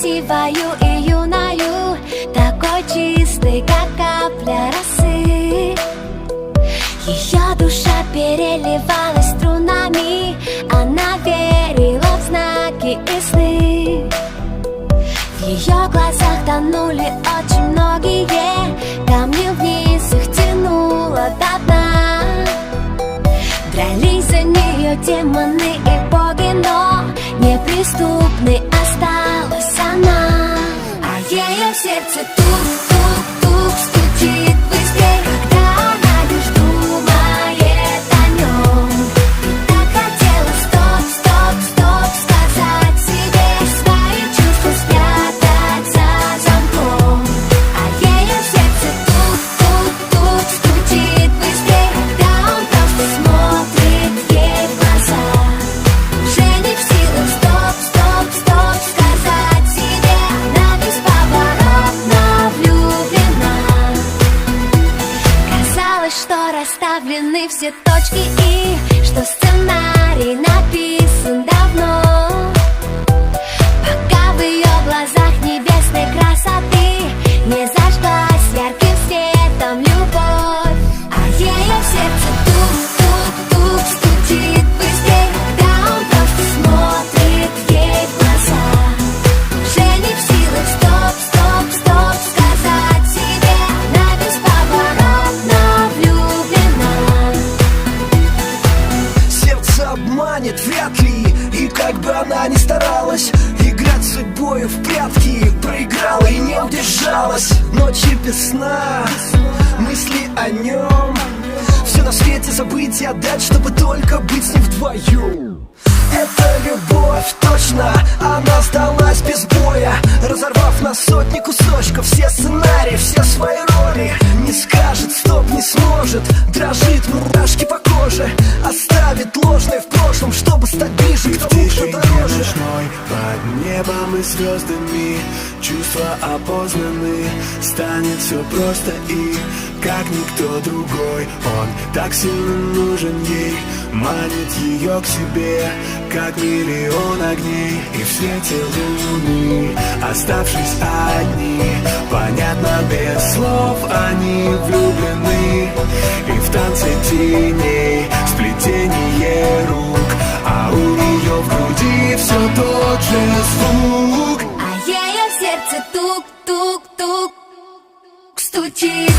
красивою и юною, такой чистой, как капля росы. Ее душа переливалась струнами, она верила в знаки и сны. В ее глазах тонули очень многие, камни вниз их тянуло до дна. Дрались за нее демоны и боги, но неприступной осталась она. А ее сердце тук-тук-тук стучит быстрее, когда она лишь думает о нем. И так хотела стоп-стоп-стоп сказать себе, свои чувства спрятать за замком. А ее сердце тук-тук-тук стучит быстрее, когда он просто смотрит ей в глаза. Уже не в силах стоп-стоп-стоп сказать себе, она бесповоротно влюблена. Казалось, что расставлены все точки и что сценарий написан давно, пока в ее глазах небесной красоты не зажглась ярким светом любовь. А ее сердце тук-тук-тук стучит быстрее, когда он просто смотрит ей в глаза. Уже не в силах стоп-стоп-стоп сказать себе, она бесповоротно влюблена. Сердце обманет вряд ли, и как бы она ни старалась играть с судьбою в прятки, проиграла и не удержалась. Ночи без сна, мысли о нем, все на свете забыть и отдать, чтобы только быть с ним вдвоем. Это любовь, точно, она сдалась без боя, разорвав на сотни кусочков все сценарии, все свои роли. Не скажет стоп, не сможет, дрожит, мурашки по коже, оставит ложное в прошлом, чтобы стать ближе к тому, кто дороже. Ночной, под небом и звездами чувства опознаны, станет все просто и как никто другой. Он так сильно нужен ей, манит ее к себе, как миллион огней. И в свете луны, оставшись одни, понятно без слов, они влюблены. И в танце теней, сплетение рук, а у нее в груди все тот же звук. А ее сердце тук-тук-тук стучит.